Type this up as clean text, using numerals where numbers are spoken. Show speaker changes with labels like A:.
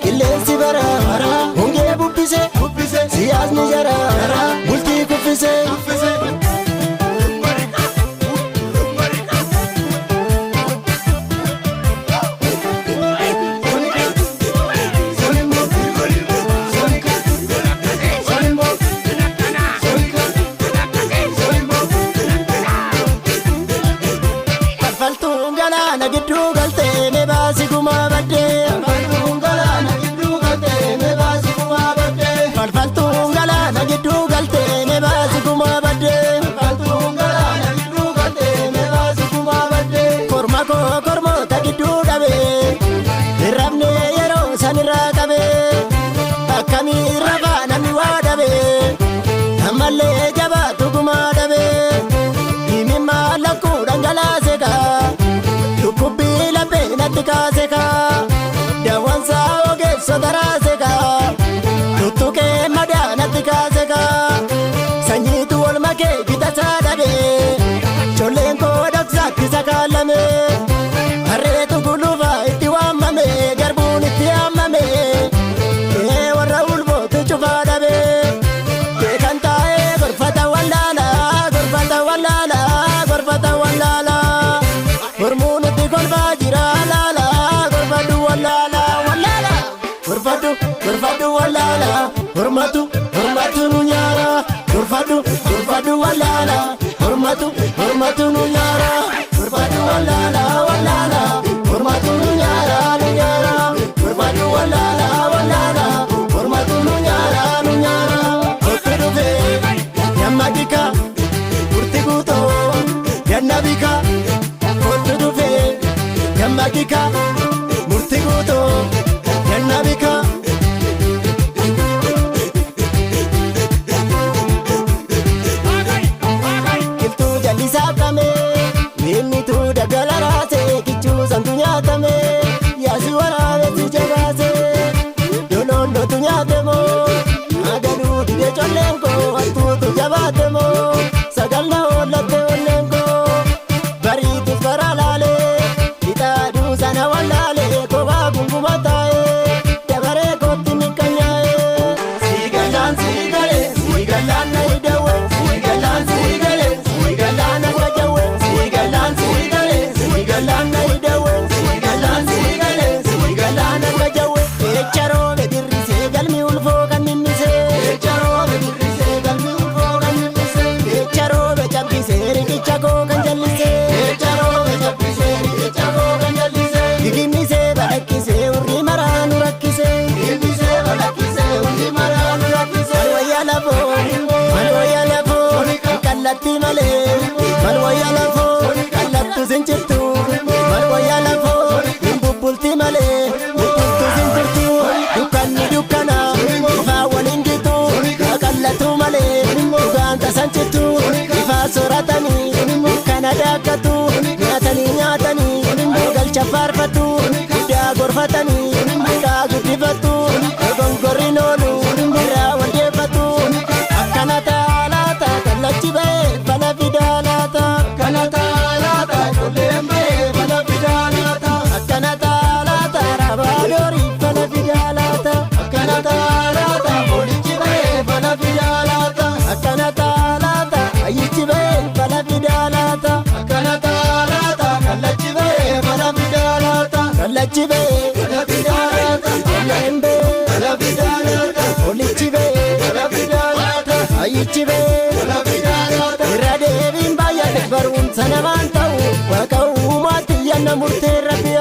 A: Ileensi bara hongee bubbise siyaasni jara bultii kuffise. Faltuun galaana gidduu galtee mee baasi gumaa baddee. Faltuun galaana gidduu galtee mee baasi gumaa baddee. Faltuun galaana gidduu galtee mee baasi gumaa baddee. Faltuun galaana gidduu galtee mee baasi gumaa baddee. Korma koo kormoota gidduu dhabee irrabnee yeroo sanirraa qabee akkamii rafaa namni waa dhabee ammallee jabaatu gumaa dhabee himimmaa lakkuu dhangalaase kaa. Dukkubii laphee natti kaase kaa daawwansaa ogeessa daraase kaa tuttuqee madaa natti kaase kaa sanyiitu wal makee bitasaa dhabee ijoolleen koo dhoksaatti sakaalame harreetu guluufaa itti waammame garbuun itti hammame warra ulfootu cufaa dhabee beekan taa'ee gorfata wallaalaa gorfata wallaalaa gorfata wallaalaa mormuun itti kolfaa jira laalaa gorfadhu wallaalaa wallaalaa gorfadhu gorfadhu wallaalaa hormatu hormatu nu nyaara gorfadhu gorfadhu wallaalaa hormatu hormatu nu nyaara gorfadhu wallaalaa wallaalaa hormatu nu nyaara gorfadhu wallaalaa wallaalaa hormatu nu nyaara otti dhufee yamma dika murti guutoo yanna bika otti dhufee yamma dika murti guutoo yanna bika. Kiltuu jallisaa qabee miilnituu daggala raasee kichuu santu nyaatame yaasi waraabessi jabaasee dolollotu nyaate moo agaduu dide colleen koo hattuutu jabaate moo sagal na oollatte olleen koo bariitus bara laalee ixaaduu sana wallaalee kophaa gunguma taa'ee dabaree kootti miqqanyaa'ee siigallaan siigalee siigallaan na hidhawee siigallaan siigalee siigallaan akka jawwee siigallaan siigalee siigallaan na hidhawee siigallaan siigalee siigallaan akka jawwee echaroobe dirrisee galmi ulfoo kan ninnisee echaroobe dirrisee galmi ulfoo kan ninnisee echaroobe cabbisee riqicha koo kan jallisee echaroobe cabbisee riqicha koo kan jallisee giginnisee balakkisee urrii maraa nu rakkisee giginnisee balakkisee urrii maraa nu rakkisee malwayyaa lafoo malwayyaa lafoo kallatti malee malwayyaa lafoo kallattu sinchirtu malwayyaa lafoo hin bubbulti malee bubbultu sinchirtu dukkanni dukkana ifaa waliin gitu kallatu malee dhugaan tasanchirtu ifaa soratanii kana daakkatu nyaatanii nyaatanii galcha faarfatu guddaa gorfatanii maqaa guddifatu gongorriin oolu irraa waldeeffatu akkana taalaata kallachi ba'ee bala fidaa laata akkana taalaata ijoolleen ba'ee bala fidaa laata akkana taalaata raabaaloorii bala fidaa laata akkana taalaata boolichi ba'ee bala fidaa laata akkana taalaata ayyichi ba'ee bala fidaa laata akkana taalaata kallachi ba'ee bala fidaa laata kallachi ba'ee bala fidaa laata ijoolleen ba'ee bala fidaa laata boolichi ba'ee bala fidaa laata ayyichi ba'ee bala fidaa laata irra deebiin baay'ate barumsa namaan ta'u waaqa uumaatti yanna murtee rabbi